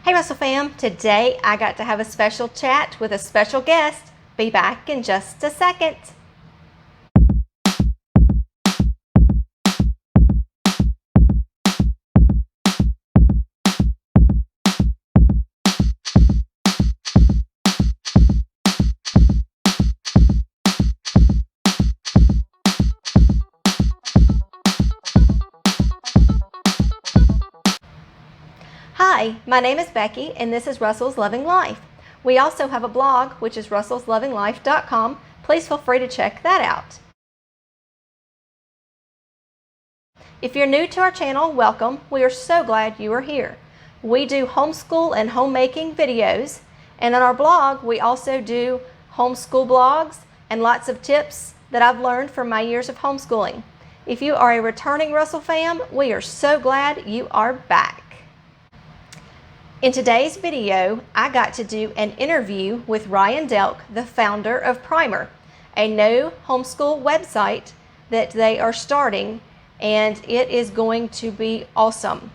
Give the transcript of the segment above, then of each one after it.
Hey Russell fam, today I got to have a special chat with a special guest. Be back in just a second. Hi, my name is Becky and this is Russell's Loving Life. We also have a blog, which is russellslovinglife.com. Please feel free to check that out. If you're new to our channel, welcome. We are so glad you are here. We do homeschool and homemaking videos, and on our blog we also do homeschool blogs and lots of tips that I've learned from my years of homeschooling. If you are a returning Russell fam, we are so glad you are back. In today's video, I got to do an interview with Ryan Delk, the founder of Primer, a new homeschool website that they are starting, and it is going to be awesome.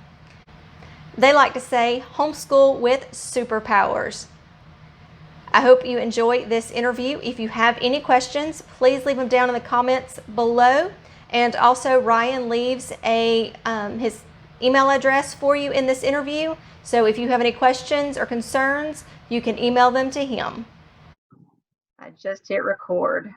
They like to say homeschool with superpowers. I hope you enjoy this interview. If you have any questions, please leave them down in the comments below. And also Ryan leaves his email address for you in this interview. So if you have any questions or concerns, you can email them to him. I just hit record.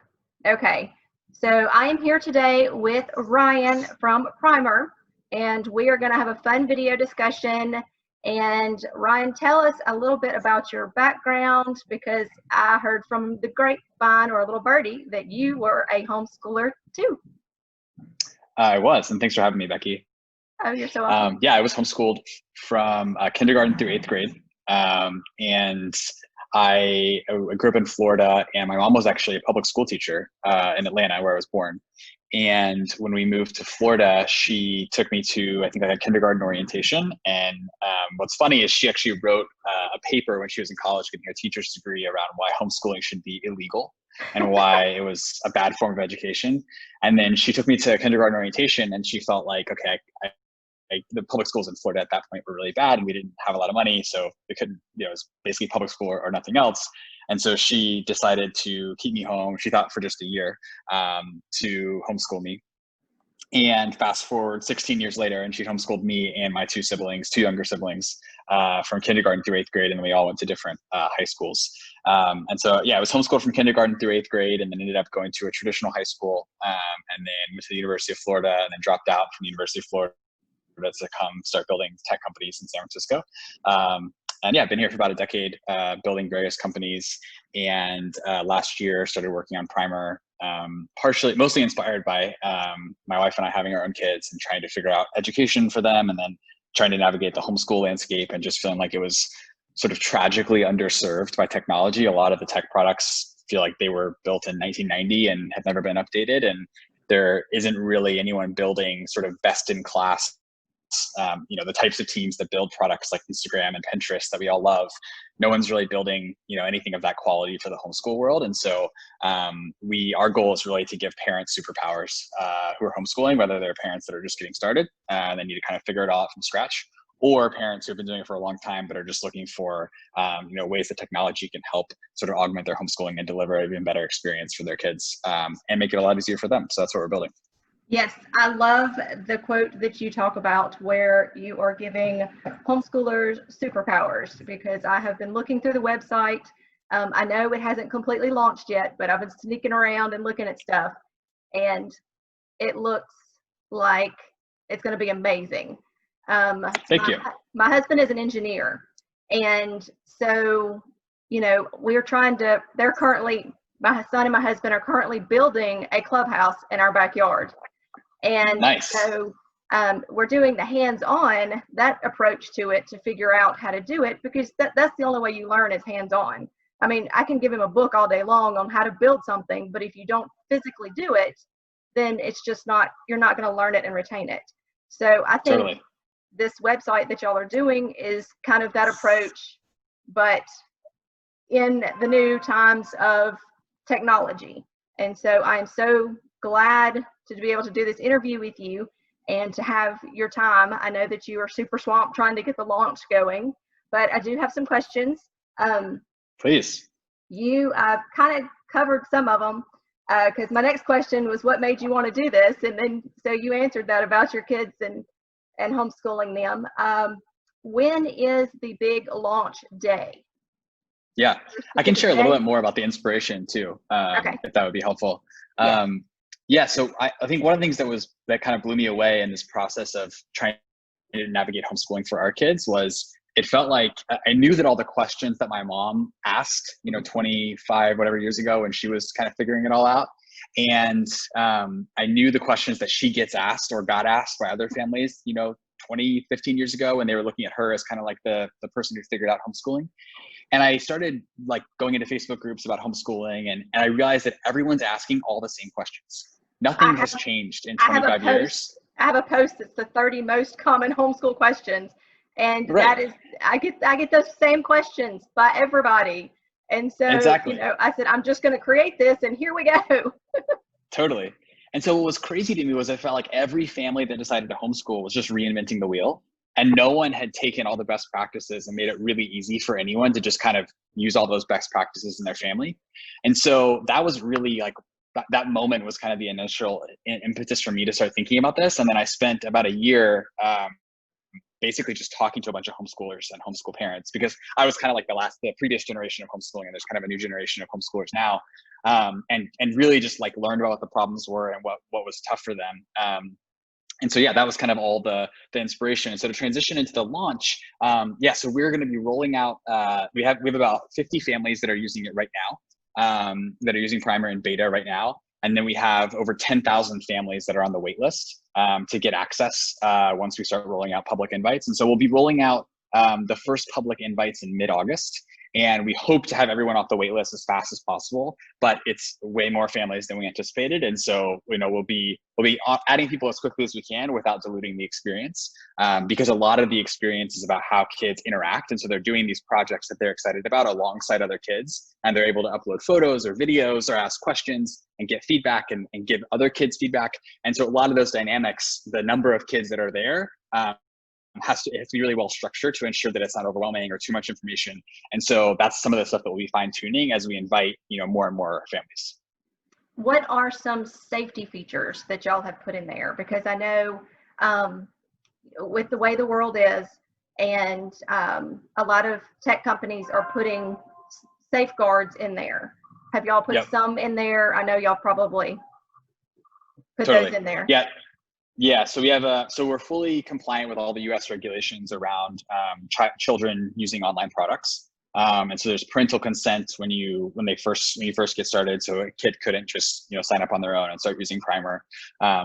Okay, so I am here today with Ryan from Primer, and we are going to have a fun video discussion. And Ryan, tell us a little bit about your background, because I heard from the grapevine or a little birdie that you were a homeschooler too. I was, and thanks for having me, Becky. Oh, you're so welcome. Yeah, I was homeschooled from kindergarten through 8th grade. And I grew up in Florida, and my mom was actually a public school teacher in Atlanta, where I was born. And when we moved to Florida, she took me to, I think, like a kindergarten orientation. And what's funny is she actually wrote a paper when she was in college getting her teacher's degree around why homeschooling should be illegal and why it was a bad form of education. And then she took me to kindergarten orientation, and she felt like, okay, the public schools in Florida at that point were really bad, and we didn't have a lot of money, so we couldn't, it was basically public school or nothing else. And so she decided to keep me home, she thought for just a year, to homeschool me. And fast forward 16 years later, and she homeschooled me and my two younger siblings, from kindergarten through 8th grade, and we all went to different high schools. And so, yeah, I was homeschooled from kindergarten through 8th grade, and then ended up going to a traditional high school, and then went to the University of Florida, and then dropped out from the University of Florida to come start building tech companies in San Francisco. And yeah, I've been here for about a decade, building various companies. And last year started working on Primer, mostly inspired by my wife and I having our own kids and trying to figure out education for them, and then trying to navigate the homeschool landscape, and just feeling like it was sort of tragically underserved by technology. A lot of the tech products feel like they were built in 1990 and have never been updated. And there isn't really anyone building sort of best in class, the types of teams that build products like Instagram and Pinterest that we all love. No one's really building, anything of that quality for the homeschool world. And so our goal is really to give parents superpowers who are homeschooling, whether they're parents that are just getting started and they need to kind of figure it all out from scratch, or parents who have been doing it for a long time but are just looking for ways that technology can help sort of augment their homeschooling and deliver an even better experience for their kids, and make it a lot easier for them. So that's what we're building. Yes, I love the quote that you talk about where you are giving homeschoolers superpowers, because I have been looking through the website. I know it hasn't completely launched yet, but I've been sneaking around and looking at stuff, and it looks like it's going to be amazing. Thank you. My husband is an engineer, and so, my son and my husband are currently building a clubhouse in our backyard. And nice. So we're doing the hands-on, that approach to it, to figure out how to do it, because that's the only way you learn is hands-on. I mean, I can give him a book all day long on how to build something, but if you don't physically do it, then it's just you're not going to learn it and retain it. So I think totally. This website that y'all are doing is kind of that approach, but in the new times of technology. And so I am so glad to be able to do this interview with you and to have your time. I know that you are super swamped trying to get the launch going, but I do have some questions. Please. You kind of covered some of them, because my next question was what made you want to do this, and then so you answered that about your kids and homeschooling them. When is the big launch day? Yeah, I can share a little bit more about the inspiration too, Okay. if that would be helpful. Yeah. Yeah, so I think one of the things that kind of blew me away in this process of trying to navigate homeschooling for our kids was it felt like I knew that all the questions that my mom asked, 25 whatever years ago when she was kind of figuring it all out, and I knew the questions that she gets asked or got asked by other families, 20, 15 years ago, when they were looking at her as kind of like the person who figured out homeschooling. And I started like going into Facebook groups about homeschooling, and I realized that everyone's asking all the same questions. Nothing has changed in 25 years. I have a post that's the 30 most common homeschool questions. And Right. that is, I get those same questions by everybody. And so, exactly. I said, I'm just going to create this and here we go. Totally. And so what was crazy to me was I felt like every family that decided to homeschool was just reinventing the wheel. And no one had taken all the best practices and made it really easy for anyone to just kind of use all those best practices in their family. And so that was really like, that moment was kind of the initial impetus for me to start thinking about this. And then I spent about a year basically just talking to a bunch of homeschoolers and homeschool parents, because I was kind of like the previous generation of homeschooling, and there's kind of a new generation of homeschoolers now. And really just like learned about what the problems were and what was tough for them. And so, yeah, that was kind of all the inspiration. And so to transition into the launch, so we're going to be rolling out, we have about 50 families that are using it right now, that are using Primer in beta right now. And then we have over 10,000 families that are on the wait list to get access once we start rolling out public invites. And so we'll be rolling out the first public invites in mid-August. And we hope to have everyone off the wait list as fast as possible, but it's way more families than we anticipated. And so, we'll be adding people as quickly as we can without diluting the experience, because a lot of the experience is about how kids interact. And so they're doing these projects that they're excited about alongside other kids, and they're able to upload photos or videos or ask questions and get feedback and give other kids feedback. And so a lot of those dynamics, the number of kids that are there, it has to be really well structured to ensure that it's not overwhelming or too much information. And so that's some of the stuff that we'll be fine tuning as we invite, more and more families. What are some safety features that y'all have put in there? Because I know with the way the world is, and a lot of tech companies are putting safeguards in there. Have y'all put some in there? I know y'all probably put those in there. Yeah, so we have so we're fully compliant with all the U.S. regulations around children using online products, and so there's parental consent when you first get started. So a kid couldn't just sign up on their own and start using Primer.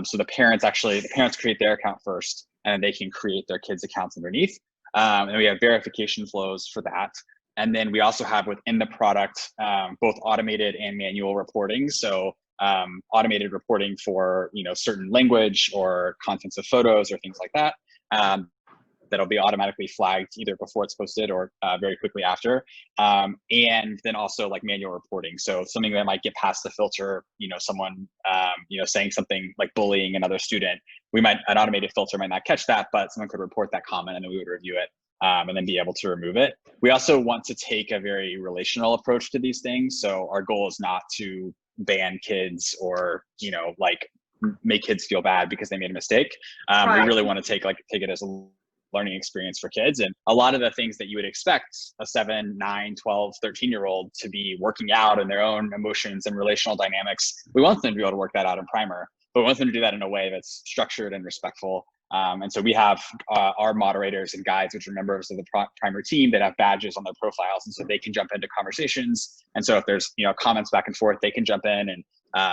So the parents create their account first, and then they can create their kids' accounts underneath. And we have verification flows for that. And then we also have within the product both automated and manual reporting. So automated reporting for certain language or contents of photos or things like that, that'll be automatically flagged either before it's posted or very quickly after, and then also like manual reporting. So something that might get past the filter, someone saying something like bullying another student, an automated filter might not catch that, but someone could report that comment and then we would review it and then be able to remove it. We also want to take a very relational approach to these things. So our goal is not to ban kids or make kids feel bad because they made a mistake. We really want to take it as a learning experience for kids, and a lot of the things that you would expect a 7, 9, 12, 13-year-old to be working out in their own emotions and relational dynamics, we want them to be able to work that out in Primer, but we want them to do that in a way that's structured and respectful. And so we have our moderators and guides, which are members of the Primer team, that have badges on their profiles, and so they can jump into conversations. And so if there's comments back and forth, they can jump in and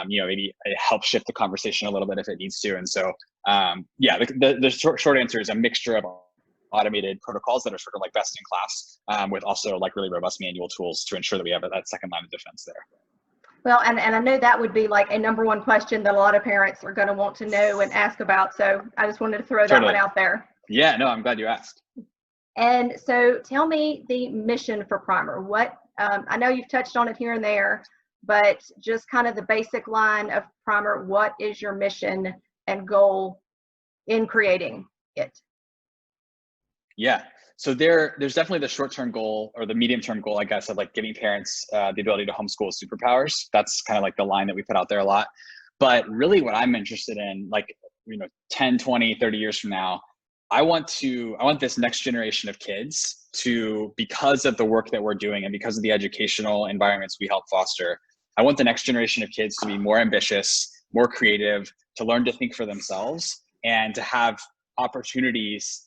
maybe help shift the conversation a little bit if it needs to. And so the short answer is a mixture of automated protocols that are sort of like best in class, with also like really robust manual tools to ensure that we have that second line of defense there. Well, and I know that would be like a number one question that a lot of parents are going to want to know and ask about. So I just wanted to throw that one out there. Yeah, no, I'm glad you asked. And so tell me the mission for Primer. What, I know you've touched on it here and there, but just kind of the basic line of Primer, what is your mission and goal in creating it? Yeah. So there's definitely the short-term goal or the medium-term goal, I guess, of like giving parents the ability to homeschool with superpowers. That's kind of like the line that we put out there a lot. But really what I'm interested in, like, 10, 20, 30 years from now, I want this next generation of kids to, because of the work that we're doing and because of the educational environments we help foster, I want the next generation of kids to be more ambitious, more creative, to learn to think for themselves, and to have opportunities,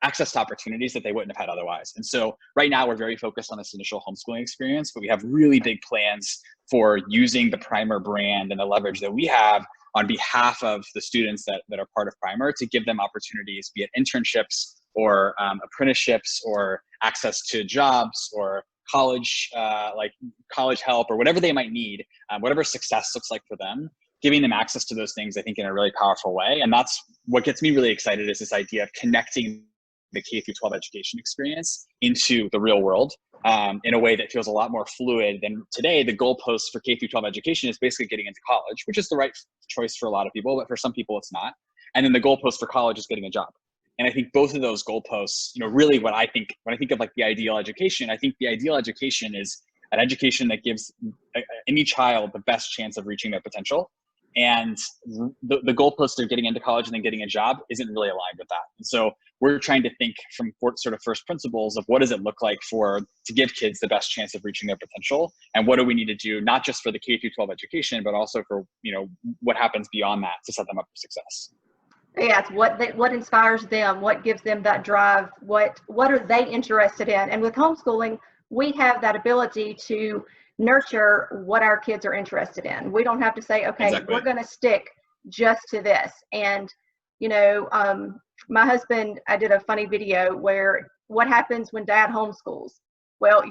access to opportunities that they wouldn't have had otherwise. And so right now we're very focused on this initial homeschooling experience, but we have really big plans for using the Primer brand and the leverage that we have on behalf of the students that are part of Primer to give them opportunities, be it internships or apprenticeships or access to jobs or college, like college help or whatever they might need, whatever success looks like for them, giving them access to those things, I think, in a really powerful way. And that's what gets me really excited, is this idea of connecting the K through 12 education experience into the real world in a way that feels a lot more fluid than today. The goalpost for K through 12 education is basically getting into college, which is the right choice for a lot of people, but for some people it's not. And then the goalpost for college is getting a job. And I think both of those goalposts, really when I think of like the ideal education, I think the ideal education is an education that gives any child the best chance of reaching their potential. And the goalpost of getting into college and then getting a job isn't really aligned with that. And so we're trying to think from sort of first principles of what does it look like to give kids the best chance of reaching their potential, and what do we need to do, not just for the K through 12 education, but also for what happens beyond that to set them up for success. Yeah, it's what inspires them, what gives them that drive, what are they interested in. And with homeschooling, we have that ability to nurture what our kids are interested in. We don't have to say, okay, Exactly. we're going to stick just to this. And my husband, I did a funny video where what happens when dad homeschools. Well,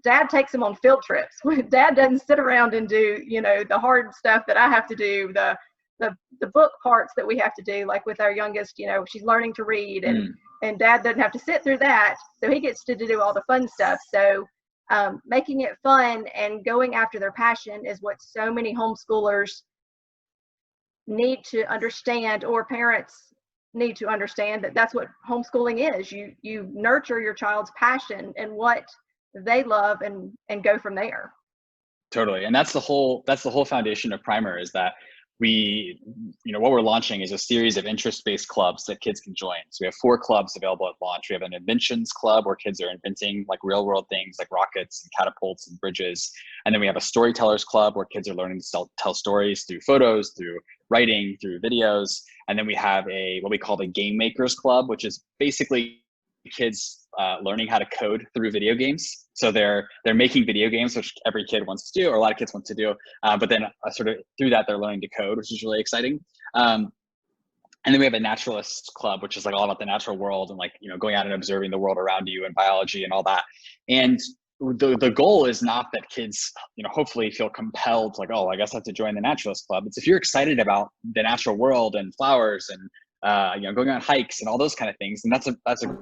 dad takes them on field trips. Dad doesn't sit around and do the hard stuff that I have to do, the book parts that we have to do, like with our youngest, she's learning to read, and dad doesn't have to sit through that. So he gets to do all the fun stuff. So making it fun and going after their passion is what so many homeschoolers need to understand, or parents need to understand, that's what homeschooling is. You nurture your child's passion and what they love, and go from there. Totally. And that's the whole foundation of Primer, is that what we're launching is a series of interest-based clubs that kids can join. So we have 4 clubs available at launch. We have an inventions club where kids are inventing like real world things like rockets and catapults and bridges. And then we have a storytellers club where kids are learning to tell stories through photos, through writing, through videos. And then we have what we call the game makers club, which is basically kids learning how to code through video games. So they're making video games, which every kid wants to do, or a lot of kids want to do. But then sort of through that, they're learning to code, which is really exciting. And then we have a Naturalist Club, which is like all about the natural world and like, going out and observing the world around you and biology and all that. And the goal is not that kids, hopefully feel compelled, like, oh, I guess I have to join the Naturalist Club. It's if you're excited about the natural world and flowers and, going on hikes and all those kind of things, and that's a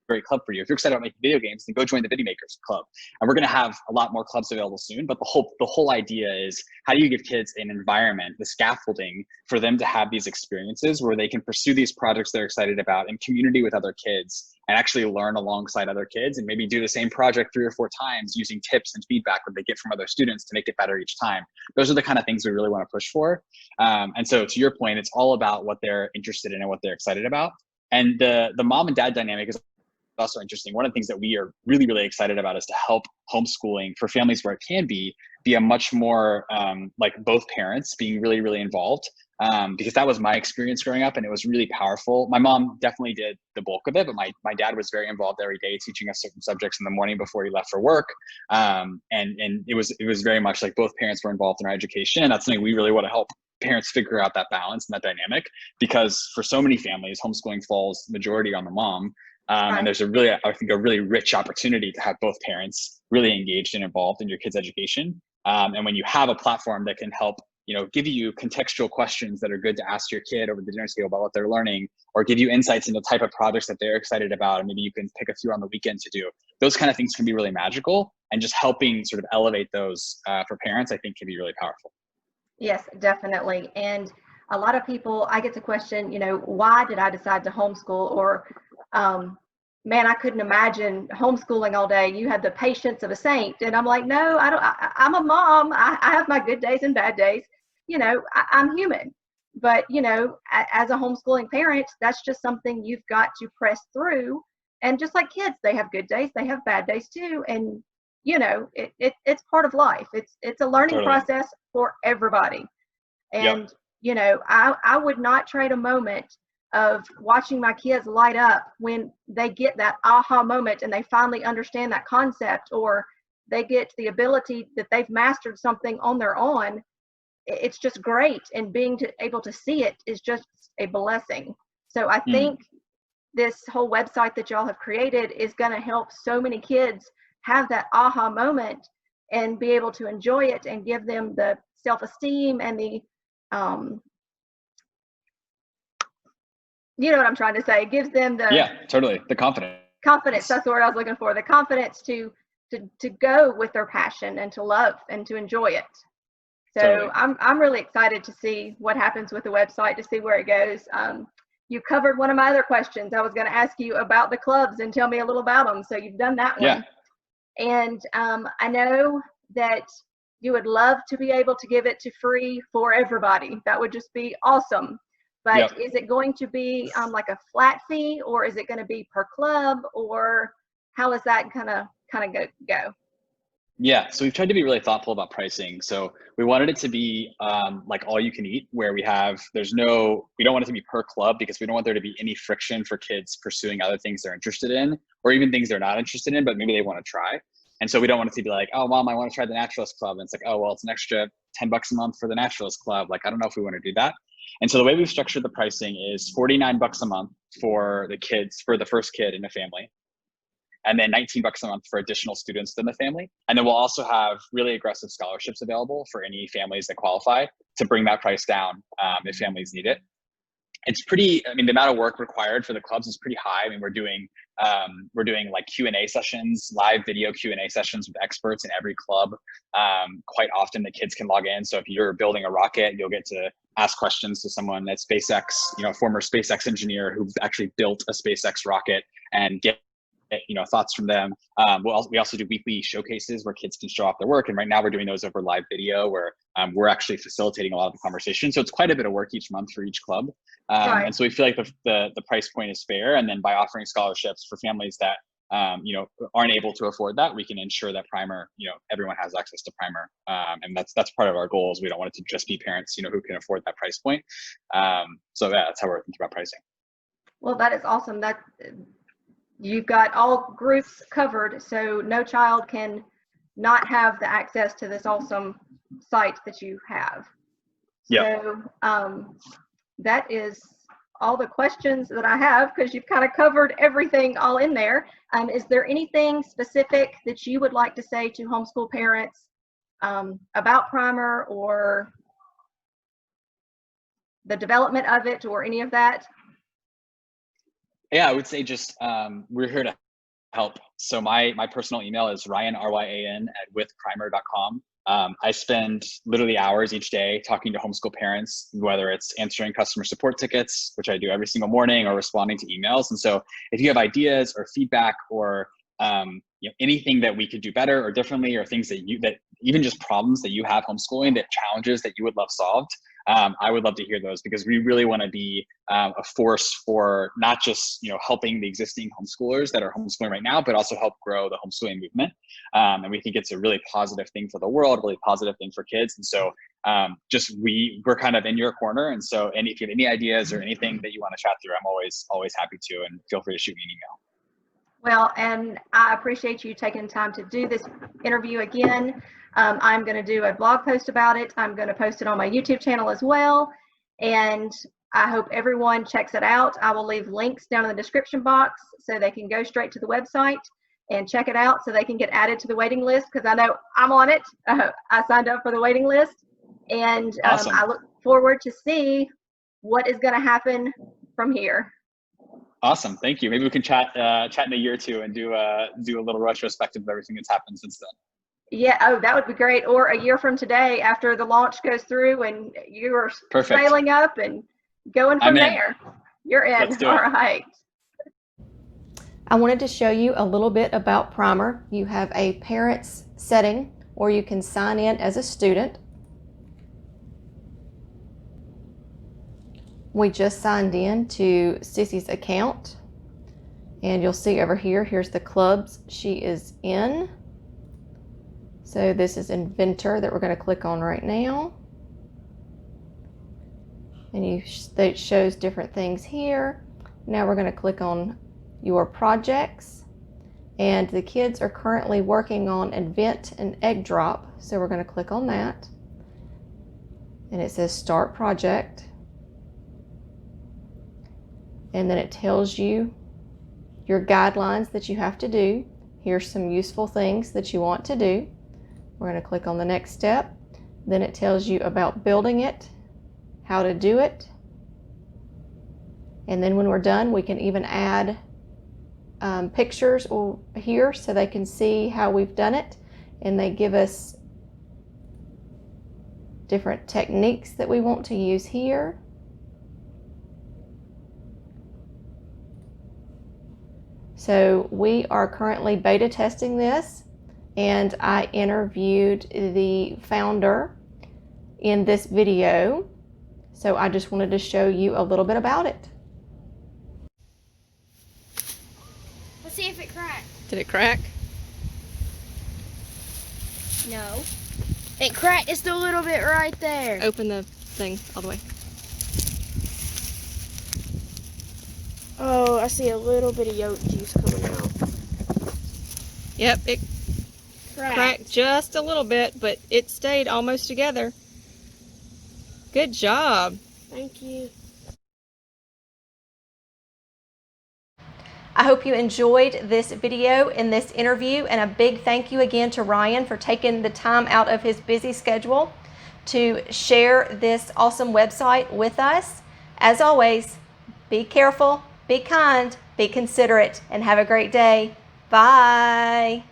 great club for you. If you're excited about making video games, then go join the Video Makers Club. And we're going to have a lot more clubs available soon. But the whole idea is, how do you give kids an environment, the scaffolding for them to have these experiences where they can pursue these projects they're excited about in community with other kids, and actually learn alongside other kids, and maybe do the same project 3 or 4 times using tips and feedback that they get from other students to make it better each time. Those are the kind of things we really want to push for. And so to your point, it's all about what they're interested in and what they're excited about. And the mom and dad dynamic is also interesting. One of the things that we are really, really excited about is to help homeschooling for families where it can be a much more like both parents being really, really involved. Because that was my experience growing up, and it was really powerful. My mom definitely did the bulk of it, but my dad was very involved every day, teaching us certain subjects in the morning before he left for work. And it was very much like both parents were involved in our education. And that's something we really want to help parents figure out, that balance and that dynamic, because for so many families, homeschooling falls majority on the mom. And there's a really rich opportunity to have both parents really engaged and involved in your kids' education. And when you have a platform that can help, give you contextual questions that are good to ask your kid over the dinner table about what they're learning, or give you insights into the type of projects that they're excited about, and maybe you can pick a few on the weekend to do. Those kind of things can be really magical, and just helping sort of elevate those for parents, I think, can be really powerful. Yes, definitely. And a lot of people, I get the question, why did I decide to homeschool? Or man, I couldn't imagine homeschooling all day. You had the patience of a saint. And I'm like, no, I don't, I'm a mom. I have my good days and bad days. I'm human. But, as a homeschooling parent, that's just something you've got to press through. And just like kids, they have good days, they have bad days too. And, it's part of life. It's a learning process for everybody. And, I would not trade a moment of watching my kids light up when they get that aha moment and they finally understand that concept, or they get the ability that they've mastered something on their own. It's just great. And being able to see it is just a blessing. So I think this whole website that y'all have created is going to help so many kids have that aha moment and be able to enjoy it and give them the self-esteem and the you know what I'm trying to say. It gives them the confidence. That's the word I was looking for. The confidence to go with their passion and to love and to enjoy it. So I'm really excited to see what happens with the website, to see where it goes. You covered one of my other questions. I was going to ask you about the clubs and tell me a little about them. So you've done that one. And I know that you would love to be able to give it to free for everybody. That would just be awesome. But is it going to be like a flat fee, or is it going to be per club, or how is that kind of go? Yeah, so we've tried to be really thoughtful about pricing. So we wanted it to be like all you can eat, where we don't want it to be per club, because we don't want there to be any friction for kids pursuing other things they're interested in, or even things they're not interested in, but maybe they want to try. And so we don't want it to be like, oh, mom, I want to try the Naturalist Club. And it's like, oh, well, it's an extra $10 a month for the Naturalist Club. Like, I don't know if we want to do that. And so the way we've structured the pricing is $49 a month for the kids, for the first kid in a family, and then $19 a month for additional students in the family. And then we'll also have really aggressive scholarships available for any families that qualify to bring that price down if families need it. It's the amount of work required for the clubs is pretty high. I mean, we're doing like Q&A sessions, live video Q&A sessions with experts in every club. Quite often the kids can log in. So if you're building a rocket, you'll get to ask questions to someone at SpaceX, former SpaceX engineer who actually built a SpaceX rocket, and get thoughts from them. We also do weekly showcases where kids can show off their work. And right now we're doing those over live video, where we're actually facilitating a lot of the conversation. So it's quite a bit of work each month for each club. And so we feel like the price point is fair. And then by offering scholarships for families that, aren't able to afford that, we can ensure that primer, everyone has access to primer. And that's part of our goals. We don't want it to just be parents, who can afford that price point. So that's how we're thinking about pricing. Well, that is awesome. You've got all groups covered, so no child can not have the access to this awesome site that you have. So that is all the questions that I have, because you've kind of covered everything all in there. Is there anything specific that you would like to say to homeschool parents about primer, or the development of it, or any of that? Yeah, I would say just we're here to help. So my personal email is Ryan, RYAN, @withprimer.com. I spend literally hours each day talking to homeschool parents, whether it's answering customer support tickets, which I do every single morning, or responding to emails. And so if you have ideas or feedback, or anything that we could do better or differently, or things that even just problems that you have homeschooling, that challenges that you would love solved, I would love to hear those, because we really want to be a force for not just helping the existing homeschoolers that are homeschooling right now, but also help grow the homeschooling movement. And we think it's a really positive thing for the world, really positive thing for kids. And so we're kind of in your corner. And so if you have any ideas or anything that you want to chat through, I'm always happy to, and feel free to shoot me an email. Well, and I appreciate you taking time to do this interview again. I'm going to do a blog post about it. I'm going to post it on my YouTube channel as well. And I hope everyone checks it out. I will leave links down in the description box so they can go straight to the website and check it out, so they can get added to the waiting list, because I know I'm on it. I signed up for the waiting list, and awesome. I look forward to see what is going to happen from here. Awesome. Thank you. Maybe we can chat in a year or two and do a little retrospective of everything that's happened since then. Yeah. Oh, that would be great. Or a year from today, after the launch goes through and you are sailing up and going from there. You're in. All right. I wanted to show you a little bit about Primer. You have a parents setting, or you can sign in as a student. We just signed in to Sissy's account, and you'll see over here, here's the clubs she is in. So this is Inventor that we're going to click on right now. And it shows different things here. Now we're going to click on your projects, and the kids are currently working on Invent an Egg Drop, so we're going to click on that, and it says Start Project, and then it tells you your guidelines that you have to do. Here's some useful things that you want to do. We're going to click on the next step. Then it tells you about building it, how to do it, and then when we're done, we can even add pictures here so they can see how we've done it, and they give us different techniques that we want to use here. So we are currently beta testing this, and I interviewed the founder in this video, so I just wanted to show you a little bit about it. Let's see if it cracked. Did it crack? No. It cracked just a little bit right there. Open the thing all the way. Oh, I see a little bit of yolk juice coming out. Yep, it cracked just a little bit, but it stayed almost together. Good job. Thank you. I hope you enjoyed this video and this interview, and a big thank you again to Ryan for taking the time out of his busy schedule to share this awesome website with us. As always, be careful, be kind, be considerate, and have a great day. Bye.